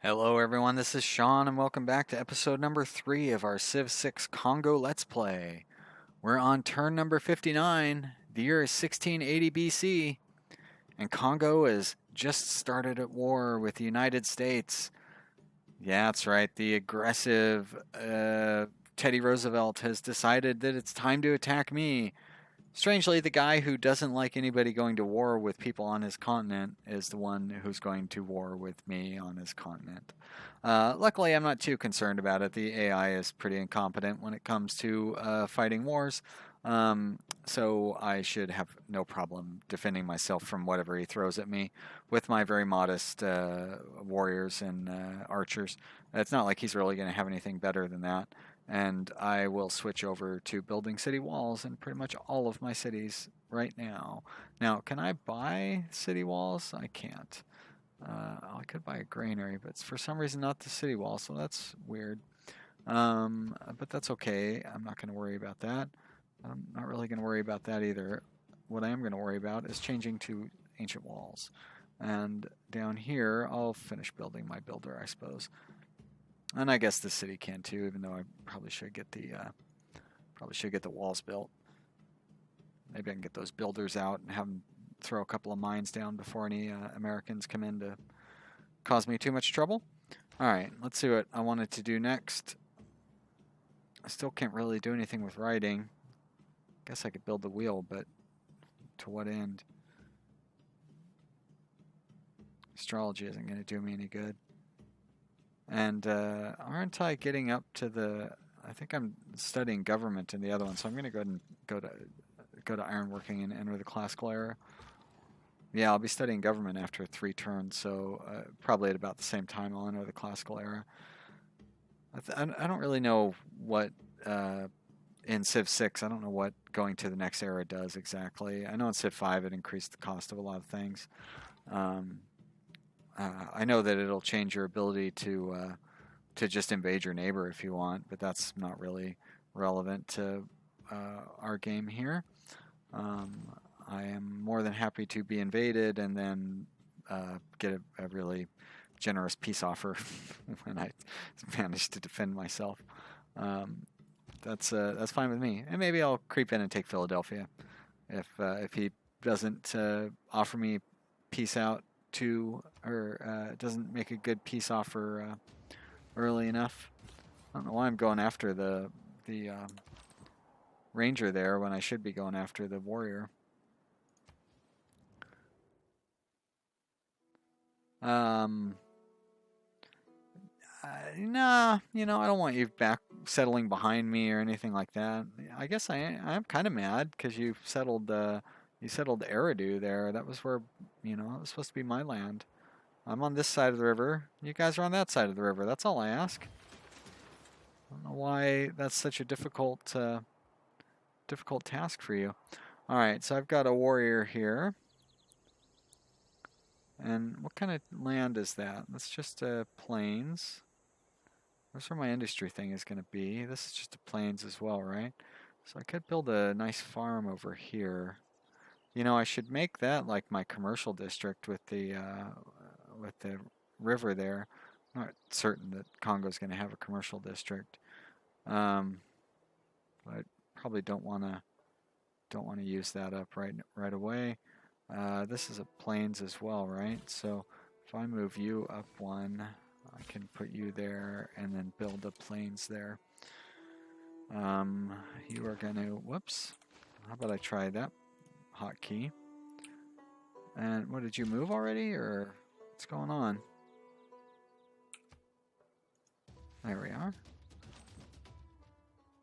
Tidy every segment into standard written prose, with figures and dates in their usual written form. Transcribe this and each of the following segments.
Hello everyone, this is Sean and welcome back to episode number 3 of our Civ 6 Kongo Let's Play. We're on turn number 59, the year is 1680 BC, and Kongo has just started at war with the United States. Yeah, that's right, the aggressive Teddy Roosevelt has decided that it's time to attack me. Strangely, the guy who doesn't like anybody going to war with people on his continent is the one who's going to war with me on his continent. Luckily, I'm not too concerned about it. The AI is pretty incompetent when it comes to fighting wars, so I should have no problem defending myself from whatever he throws at me with my very modest warriors and archers. It's not like he's really going to have anything better than that. And I will switch over to building city walls in pretty much all of my cities right now. Now, can I buy city walls? I can't. I could buy a granary, but it's for some reason not the city wall, so that's weird. But that's okay. I'm not going to worry about that. I'm not really going to worry about that either. What I am going to worry about is changing to ancient walls. And down here, I'll finish building my builder, I suppose. And I guess the city can too, even though I probably should get the walls built. Maybe I can get those builders out and have them throw a couple of mines down before any Americans come in to cause me too much trouble. All right, let's see what I wanted to do next. I still can't really do anything with writing. Guess I could build the wheel, but to what end? Astrology isn't going to do me any good. And aren't I getting up to the? I think I'm studying government in the other one, so I'm going to go ahead and go to ironworking and enter the classical era. Yeah, I'll be studying government after 3 turns, so probably at about the same time I'll enter the classical era. I don't really know what in Civ 6. I don't know what going to the next era does exactly. I know in Civ 5 it increased the cost of a lot of things. I know that it'll change your ability to just invade your neighbor if you want, but that's not really relevant to our game here. I am more than happy to be invaded and then get a really generous peace offer when I manage to defend myself. That's fine with me, and maybe I'll creep in and take Philadelphia if he doesn't offer me peace out to, or doesn't make a good peace offer early enough. I don't know why I'm going after the ranger there when I should be going after the warrior. Nah, I don't want you back settling behind me or anything like that. I guess I'm kind of mad because you settled Eridu there. That was where it was supposed to be my land. I'm on this side of the river. You guys are on that side of the river. That's all I ask. I don't know why that's such a difficult task for you. All right, so I've got a warrior here. And what kind of land is that? That's just plains. That's where my industry thing is going to be. This is just a plains as well, right? So I could build a nice farm over here. I should make that like my commercial district with the river there. I'm not certain that Congo's going to have a commercial district, but probably don't want to use that up right away. This is a plains as well, right? So if I move you up one, I can put you there and then build the plains there. You are going to, whoops. How about I try that hotkey? And what, did you move already, or what's going on? There we are.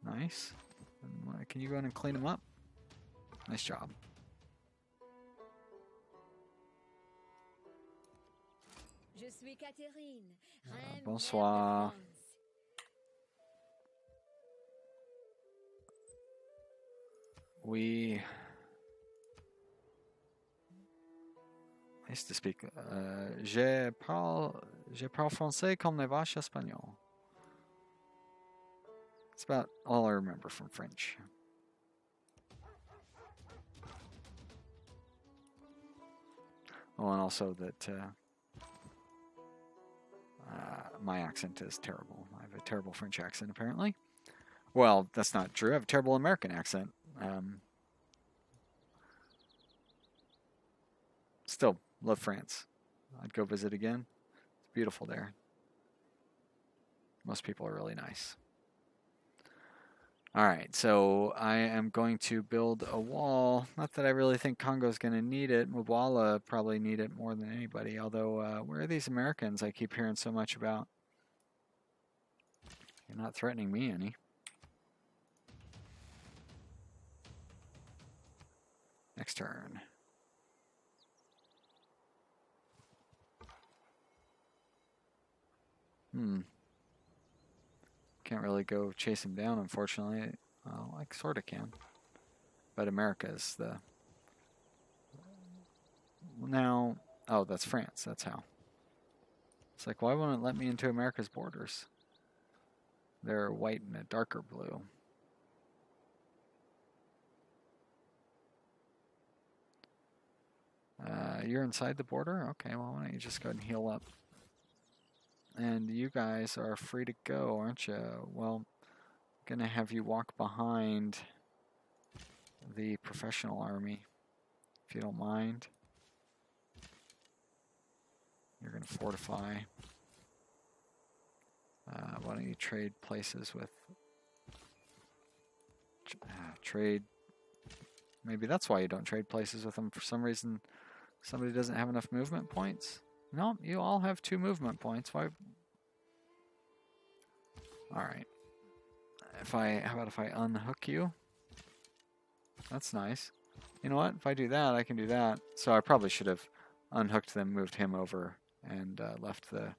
Nice. And can you go in and clean them up? Nice job. Je suis Catherine, Bonsoir. We nice to speak. Je parle français comme les vaches espagnoles. It's about all I remember from French. Oh, and also that my accent is terrible. I have a terrible French accent, apparently. Well, that's not true. I have a terrible American accent. Still, love France. I'd go visit again. It's beautiful there. Most people are really nice. All right, so I am going to build a wall. Not that I really think Congo's going to need it. Mubwala probably need it more than anybody. Although, where are these Americans I keep hearing so much about? You're not threatening me any. Next turn. Can't really go chase him down, unfortunately. Well, I sort of can. But America is the... Now... Oh, that's France. That's how. It's like, why won't it let me into America's borders? They're white and a darker blue. You're inside the border? Okay, well, why don't you just go ahead and heal up? And you guys are free to go, aren't you? Well, I'm gonna have you walk behind the professional army, if you don't mind. You're gonna fortify. Why don't you trade places with... trade... Maybe that's why you don't trade places with them. For some reason, somebody doesn't have enough movement points. No, you all have 2 movement points. Why? Alright. How about if I unhook you? That's nice. You know what? If I do that, I can do that. So I probably should have unhooked them, moved him over, and left the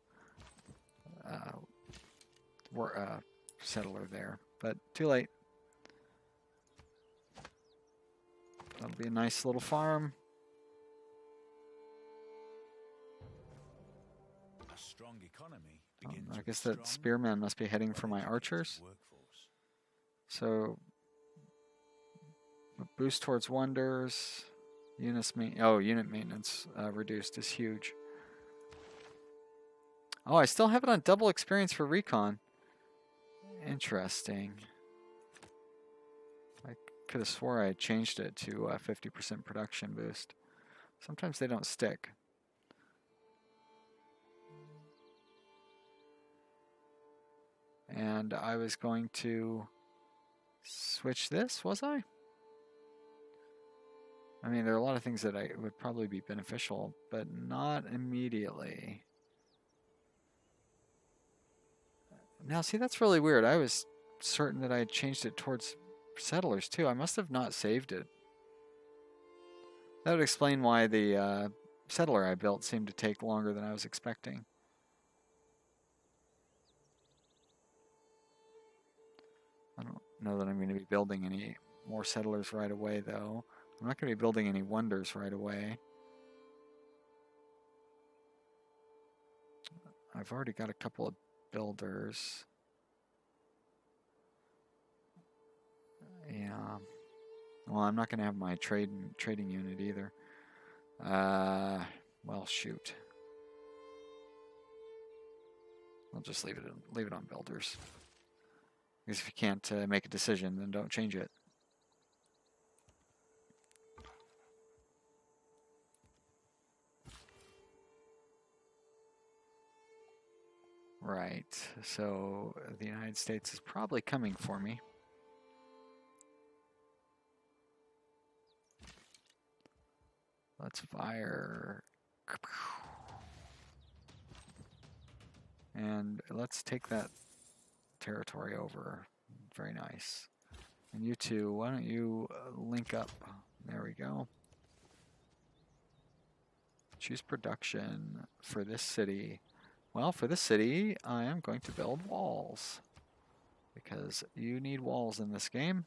settler there. But too late. That'll be a nice little farm. A strong economy I guess that spearman must be heading for my archers. So boost towards wonders. Unit maintenance reduced is huge. Oh, I still have it on double experience for recon. Interesting. I could have swore I had changed it to 50% production boost. Sometimes they don't stick. And I was going to switch this, was I? I mean, there are a lot of things that would probably be beneficial, but not immediately. Now, see, that's really weird. I was certain that I had changed it towards settlers, too. I must have not saved it. That would explain why the settler I built seemed to take longer than I was expecting. I don't know that I'm going to be building any more settlers right away, though. I'm not going to be building any wonders right away. I've already got a couple of builders. Yeah. Well, I'm not going to have my trading unit either. Well, shoot. I'll just leave it on builders. Because if you can't make a decision, then don't change it. Right, so the United States is probably coming for me. Let's fire. And let's take that territory over. Very nice. And you two, why don't you link up? There we go. Choose production for this city. Well, for this city, I am going to build walls. Because you need walls in this game.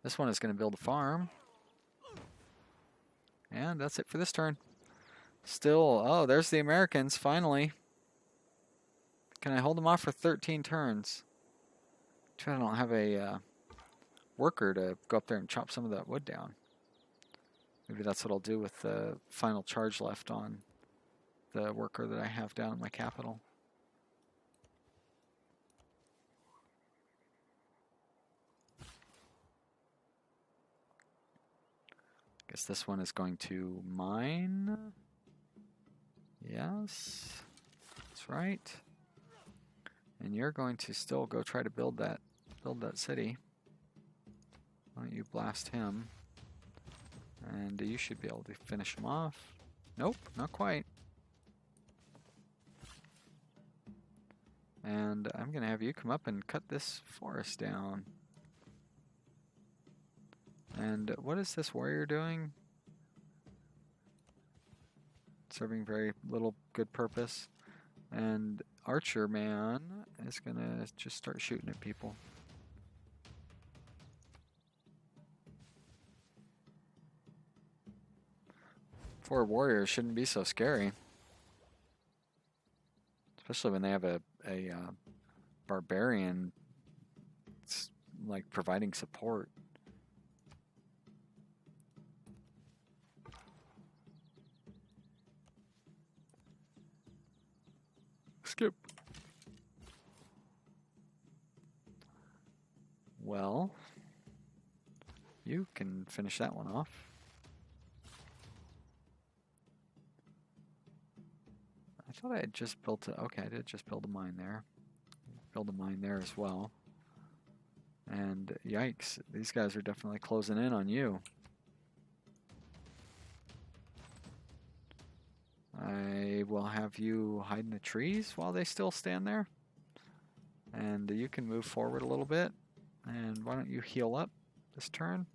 This one is going to build a farm. And that's it for this turn. Still, oh, there's the Americans, finally. Can I hold them off for 13 turns? I don't have a worker to go up there and chop some of that wood down. Maybe that's what I'll do with the final charge left on the worker that I have down at my capital. Guess this one is going to mine. Yes, that's right. And you're going to still go try to build that city. Why don't you blast him? And you should be able to finish him off. Nope, not quite. And I'm gonna have you come up and cut this forest down. And what is this warrior doing? Serving very little good purpose. And Archer Man is gonna just start shooting at people. Four warriors shouldn't be so scary. Especially when they have a barbarian like providing support. Skip. Well, you can finish that one off. I thought I had just built a, okay, I did just build a mine there. Build a mine there as well. And yikes, these guys are definitely closing in on you. I will have you hide in the trees while they still stand there. And you can move forward a little bit. And why don't you heal up this turn?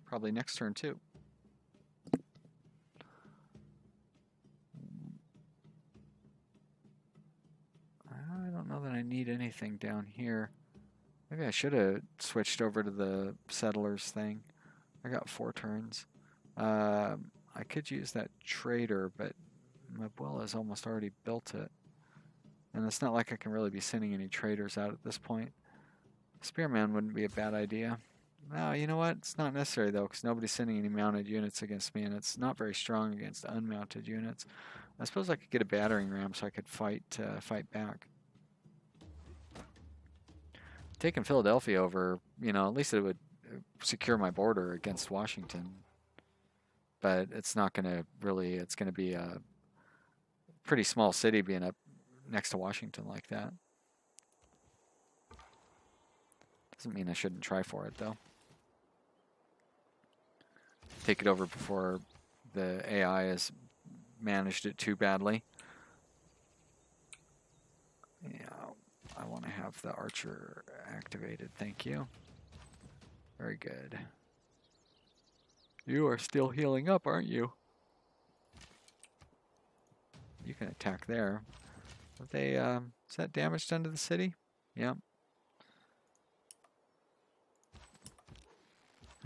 Probably next turn too. I don't know that I need anything down here. Maybe I should have switched over to the settlers thing. I got 4 turns. I could use that trader, but Mabuela has almost already built it. And it's not like I can really be sending any traders out at this point. Spearman wouldn't be a bad idea. No, you know what? It's not necessary though, because nobody's sending any mounted units against me, and it's not very strong against unmounted units. I suppose I could get a battering ram so I could fight back. Taking Philadelphia over, you know, at least it would secure my border against Washington. But it's not going to really, it's going to be a pretty small city being up next to Washington like that. Doesn't mean I shouldn't try for it though. Take it over before the AI has managed it too badly. Yeah, I want to have the archer activated. Thank you. Very good. You are still healing up, aren't you? You can attack there. Have they, is that damage done to the city? Yep.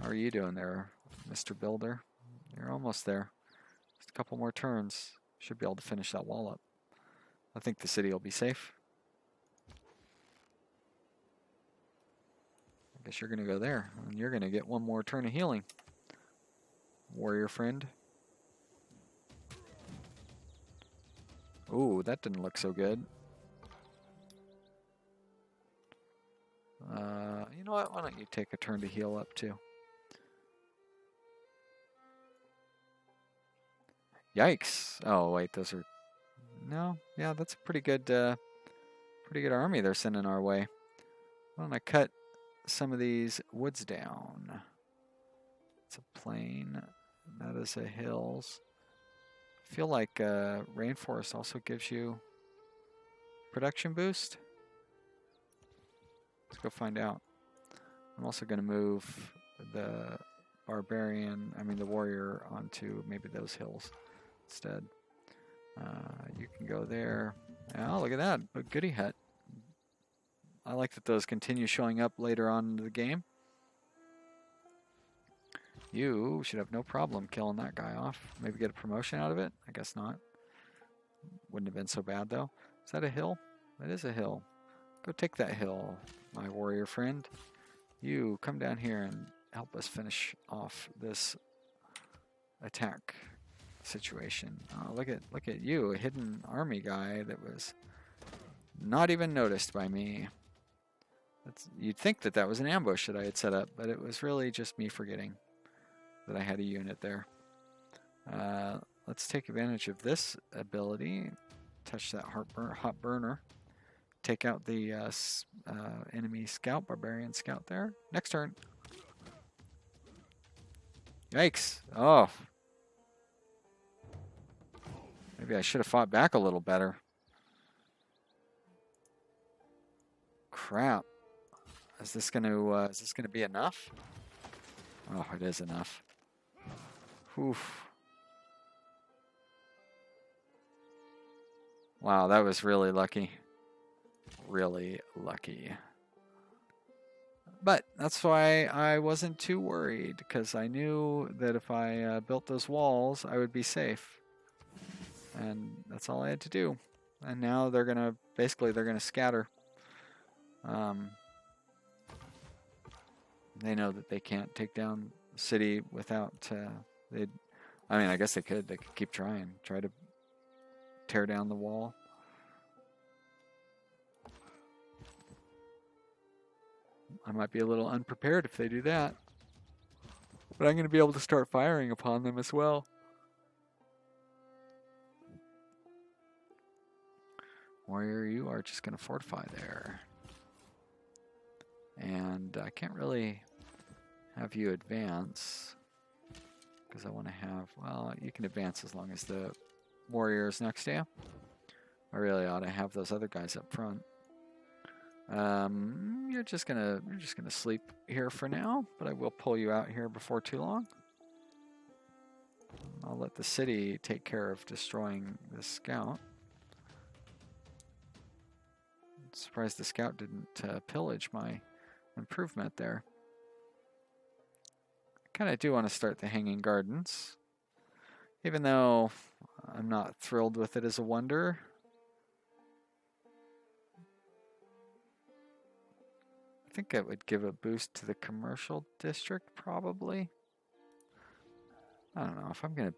How are you doing there, Mr. Builder? You're almost there. Just a couple more turns. Should be able to finish that wall up. I think the city will be safe. I guess you're going to go there, and you're going to get one more turn of healing. Warrior friend. Ooh, that didn't look so good. You know what? Why don't you take a turn to heal up too? Yikes! Oh wait, those are no. Yeah, that's a pretty good army they're sending our way. Why don't I cut some of these woods down? It's a plain. That is a hills. I feel like rainforest also gives you production boost. Let's go find out. I'm also going to move the the warrior onto maybe those hills instead. You can go there. Oh, look at that, a goody hut. I like that those continue showing up later on in the game. You should have no problem killing that guy off. Maybe get a promotion out of it? I guess not. Wouldn't have been so bad though. Is that a hill? That is a hill. Go take that hill, my warrior friend. You come down here and help us finish off this attack. situation. Oh, look at you, a hidden army guy that was not even noticed by me. You'd think that that was an ambush that I had set up, but it was really just me forgetting that I had a unit there. Let's take advantage of this ability. Touch that hot burner. Take out the enemy scout, barbarian scout there. Next turn. Yikes. Oh. Maybe I should have fought back a little better. Crap. Is this gonna be enough? Oh, it is enough. Oof. Wow, that was really lucky. Really lucky. But that's why I wasn't too worried, because I knew that if I built those walls, I would be safe. And that's all I had to do. And now they're gonna scatter. They know that they can't take down the city without I guess they could keep try to tear down the wall. I might be a little unprepared if they do that, but I'm going to be able to start firing upon them as well. Warrior, you are just going to fortify there. And I can't really have you advance, because I want to have, well, you can advance as long as the warrior is next to you. I really ought to have those other guys up front. You're just gonna sleep here for now, but I will pull you out here before too long. I'll let the city take care of destroying the scout. I'm surprised the scout didn't pillage my improvement there. I kind of do want to start the Hanging Gardens, even though I'm not thrilled with it as a wonder. I think it would give a boost to the commercial district, probably. I don't know if I'm going to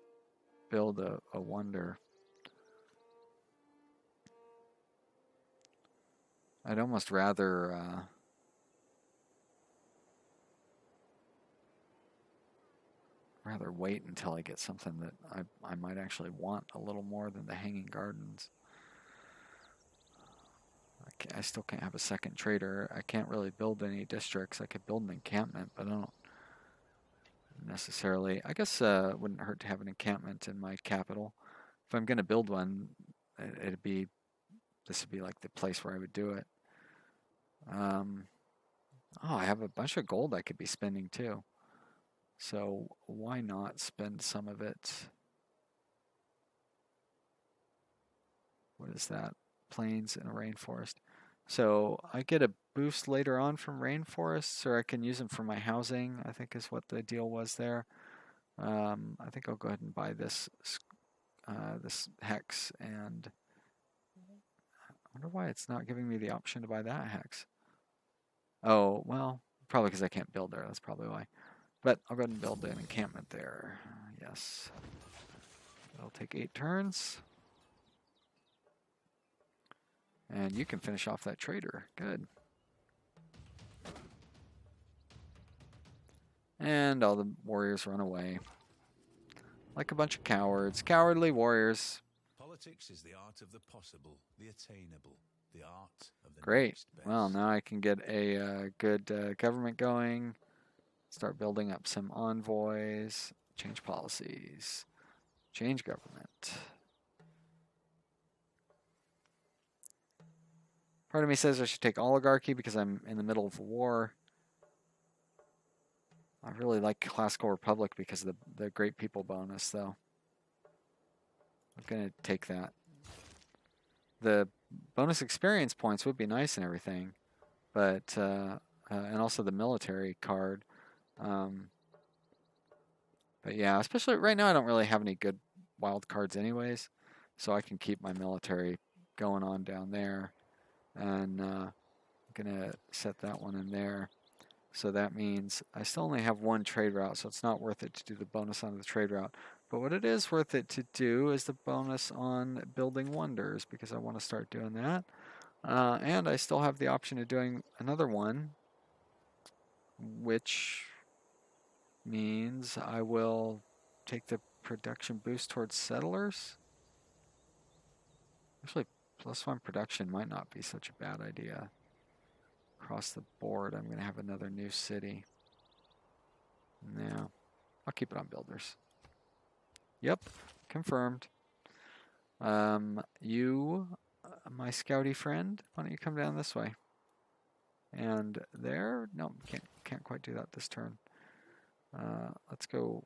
build a wonder. I'd almost rather wait until I get something that I might actually want a little more than the Hanging Gardens. I still can't have a second trader. I can't really build any districts. I could build an encampment, but I don't necessarily. I guess it wouldn't hurt to have an encampment in my capital. If I'm going to build one, this would be like the place where I would do it. Oh, I have a bunch of gold I could be spending too. So why not spend some of it? What is that? Plains and a rainforest. So I get a boost later on from rainforests, or I can use them for my housing, I think is what the deal was there. I think I'll go ahead and buy this hex, and I wonder why it's not giving me the option to buy that hex. Oh, well, probably because I can't build there. That's probably why. But I'll go ahead and build an encampment there. Yes. It'll take 8 turns. And you can finish off that trader. Good. And all the warriors run away. Like a bunch of cowards. Cowardly warriors. Politics is the art of the possible, the attainable, the art of the Great. next best. Well, now I can get a good government going. Start building up some envoys. Change policies. Change government. Part of me says I should take oligarchy because I'm in the middle of a war. I really like classical republic because of the great people bonus, though. I'm going to take that. The bonus experience points would be nice and everything, but and also the military card. But yeah, especially right now, I don't really have any good wild cards anyways, so I can keep my military going on down there. And I'm going to set that one in there. So that means I still only have one trade route, so it's not worth it to do the bonus on the trade route. But what it is worth it to do is the bonus on building wonders, because I want to start doing that. And I still have the option of doing another one, which means I will take the production boost towards settlers. Actually, +1 production might not be such a bad idea. Across the board, I'm going to have another new city. No, I'll keep it on builders. Yep, confirmed. You, my scouty friend, why don't you come down this way? And there, no, can't quite do that this turn. Let's go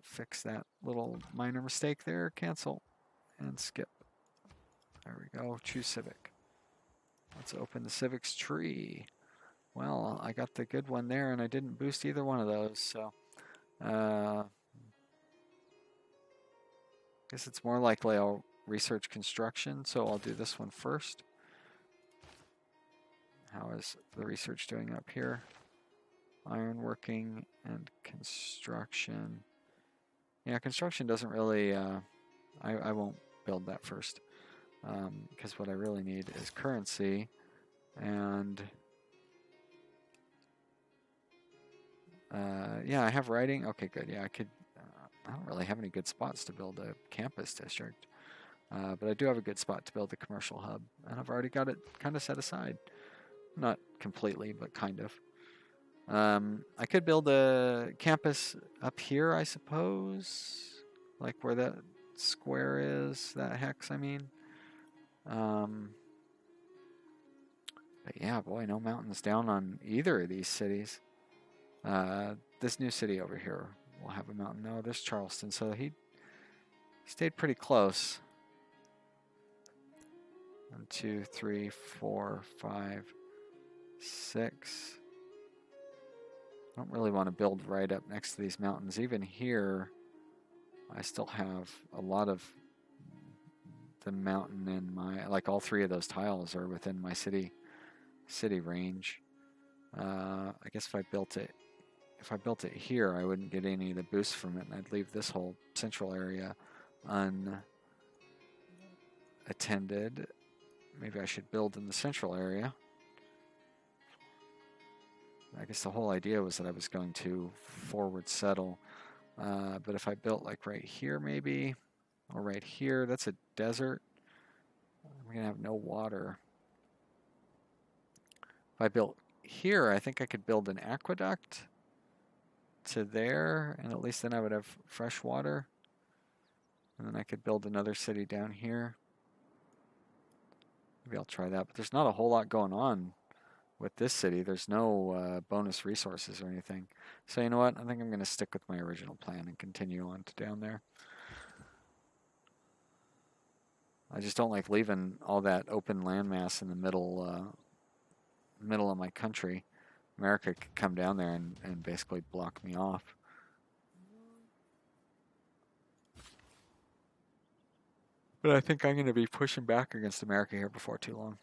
fix that little minor mistake there. Cancel and skip. There we go. Choose civic. Let's open the civics tree. Well, I got the good one there, and I didn't boost either one of those, so guess it's more likely I'll research construction, so I'll do this one first. How is the research doing up here? Ironworking and construction. Yeah, construction doesn't really, I won't build that first, because what I really need is currency, and yeah, I have writing. Okay, good. Yeah, I could. I don't really have any good spots to build a campus district, but I do have a good spot to build a commercial hub, and I've already got it kind of set aside. Not completely, but kind of. I could build a campus up here, I suppose, like where that square is, that hex, I mean. But yeah, boy, no mountains down on either of these cities. This new city over here will have a mountain. No, there's Charleston, so he stayed pretty close. 1, 2, 3, 4, 5, 6. I don't really want to build right up next to these mountains. Even here, I still have a lot of the mountain in my, like all 3 of those tiles are within my city range. I guess if I built it here, I wouldn't get any of the boosts from it, and I'd leave this whole central area unattended. Maybe I should build in the central area. I guess the whole idea was that I was going to forward settle. But if I built like right here maybe, or right here, that's a desert. We're going to have no water. If I built here, I think I could build an aqueduct to there, and at least then I would have fresh water. And then I could build another city down here. Maybe I'll try that, but there's not a whole lot going on with this city. There's no bonus resources or anything. So you know what? I think I'm going to stick with my original plan and continue on to down there. I just don't like leaving all that open landmass in the middle of my country. America could come down there and basically block me off. But I think I'm going to be pushing back against America here before too long.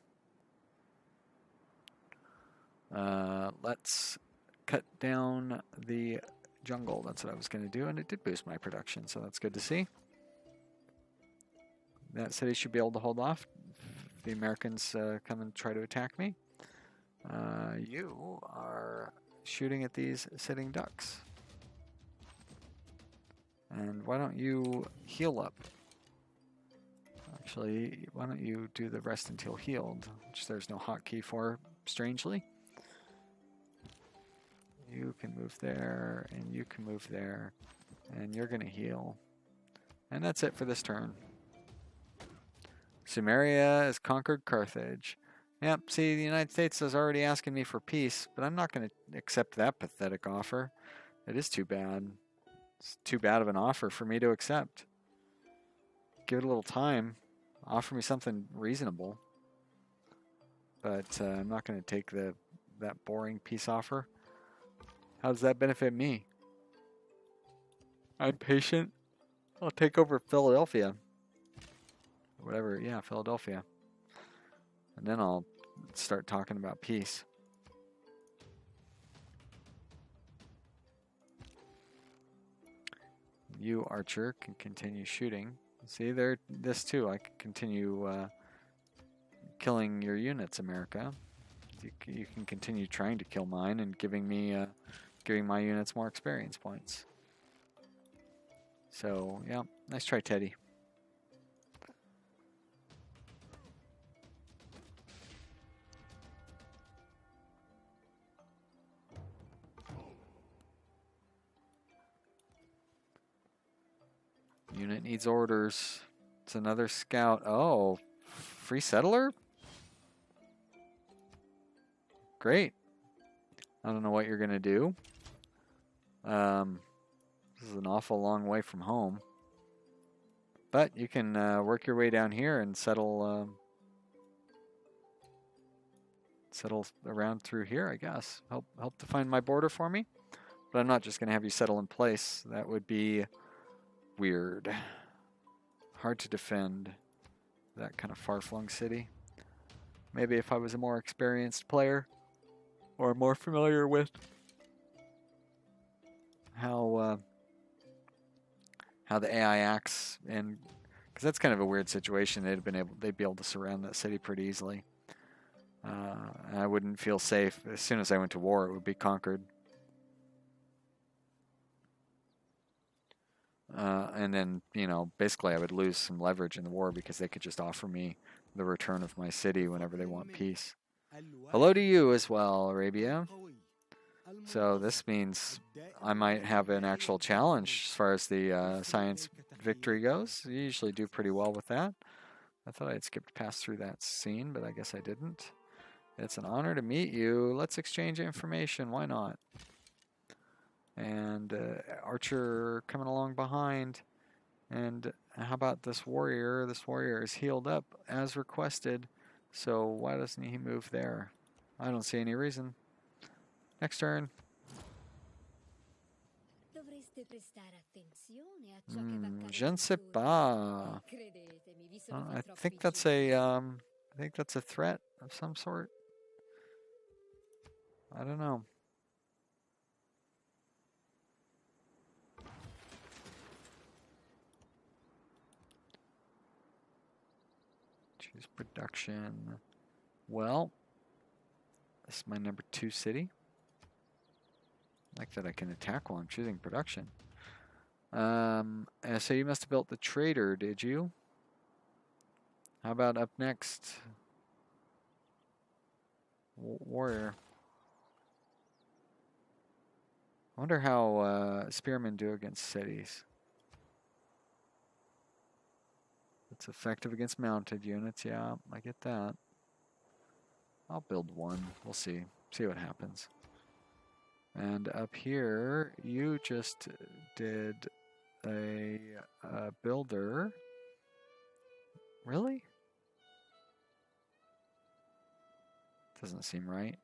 Let's cut down the jungle. That's what I was going to do, and it did boost my production, so that's good to see. That city should be able to hold off if the Americans come and try to attack me. You are shooting at these sitting ducks. And why don't you heal up? Actually, why don't you do the rest until healed, which there's no hotkey for, strangely. You can move there, and you can move there, and you're going to heal. And that's it for this turn. Sumeria has conquered Carthage. Yep, see, the United States is already asking me for peace, but I'm not going to accept that pathetic offer. It is too bad. It's too bad of an offer for me to accept. Give it a little time. Offer me something reasonable. But I'm not going to take that boring peace offer. How does that benefit me? I'm patient. I'll take over Philadelphia. Whatever, yeah, Philadelphia. And then I'll start talking about peace. You, archer, can continue shooting. See, there, this too, I can continue killing your units, America. You can continue trying to kill mine and giving my units more experience points. So, yeah, nice try, Teddy. Unit needs orders. It's another scout. Oh, free settler? Great. I don't know what you're going to do. This is an awful long way from home. But you can work your way down here and settle around through here, I guess. Help define my border for me. But I'm not just going to have you settle in place. That would be weird. Hard to defend that kind of far-flung city. Maybe if I was a more experienced player or more familiar with how the AI acts, and because that's kind of a weird situation, they'd be able to surround that city pretty easily. I wouldn't feel safe. As soon as I went to war, it would be conquered. And then, basically I would lose some leverage in the war because they could just offer me the return of my city whenever they want peace. Hello to you as well, Arabia. So this means I might have an actual challenge as far as the science victory goes. You usually do pretty well with that. I thought I'd skipped past through that scene, but I guess I didn't. It's an honor to meet you. Let's exchange information. Why not? And archer coming along behind. And how about this warrior? This warrior is healed up as requested. So why doesn't he move there? I don't see any reason. Next turn. Je ne sais pas. I think that's a threat of some sort. I don't know. Choose production. Well, this is my number 2 city. I like that I can attack while I'm choosing production. So you must have built the trader, did you? How about up next? Warrior. I wonder how spearmen do against cities. It's effective against mounted units. Yeah, I get that. I'll build one. We'll see. See what happens. And up here, you just did a builder. Really? Doesn't seem right.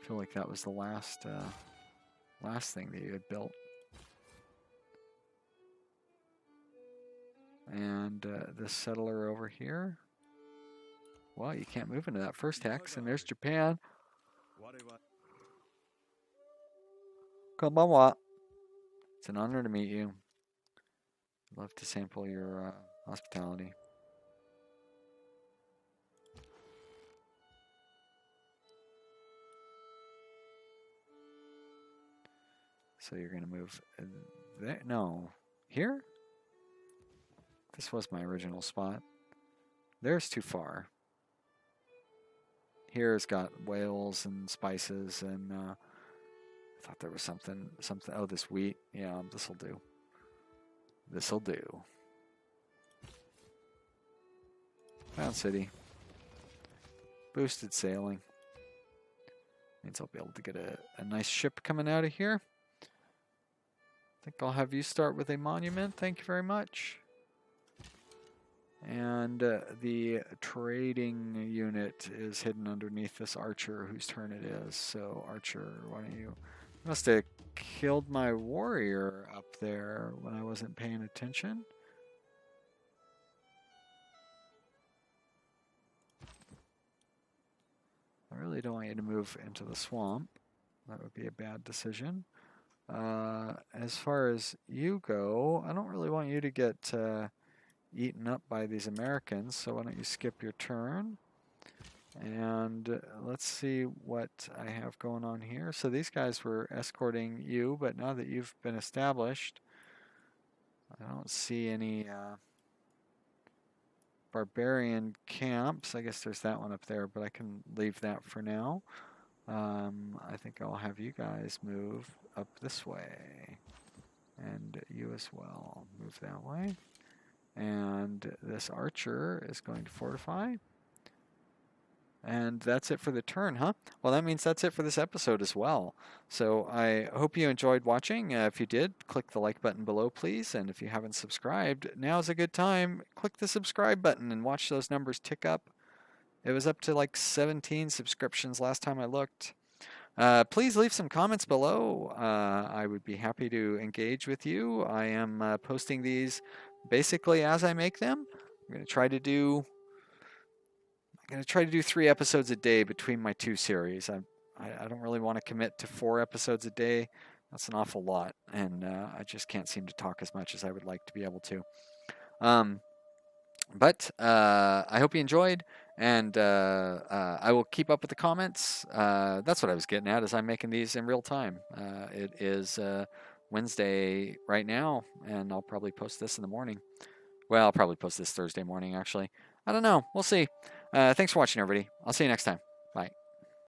I feel like that was the last thing that you had built. And this settler over here. Well, you can't move into that first hex, and there's Japan. Konbanwa. It's an honor to meet you. I'd love to sample your hospitality. So you're going to move there? No. Here? This was my original spot. There's too far. Here's got whales and spices, and I thought there was something. Oh, this wheat. Yeah, this'll do. This'll do. Mound City. Boosted sailing. Means I'll be able to get a nice ship coming out of here. I think I'll have you start with a monument. Thank you very much. And the trading unit is hidden underneath this archer whose turn it is. So archer, why don't you must have killed my warrior up there when I wasn't paying attention. I really don't want you to move into the swamp. That would be a bad decision. as far as you go, I don't really want you to get eaten up by these Americans, so why don't you skip your turn? And let's see what I have going on here. So these guys were escorting you, but now that you've been established, I don't see any barbarian camps. I guess there's that one up there, but I can leave that for now. I think I'll have you guys move up this way. And you as well. Move that way. And this archer is going to fortify. And that's it for the turn, huh? Well, that means that's it for this episode as well. So I hope you enjoyed watching. If you did, click the like button below, please. And if you haven't subscribed, now's a good time. Click the subscribe button and watch those numbers tick up. It was up to like 17 subscriptions last time I looked. Please leave some comments below. I would be happy to engage with you. I am posting these basically as I make them. I'm going to try to do 3 episodes a day between my 2 series. I don't really want to commit to 4 episodes a day. That's an awful lot, and I just can't seem to talk as much as I would like to be able to. But I hope you enjoyed, and I will keep up with the comments. That's what I was getting at, is I'm making these in real time. It is Wednesday right now, and I'll probably post this in the morning. Well, I'll probably post this Thursday morning, actually. I don't know. We'll see. Thanks for watching, everybody. I'll see you next time.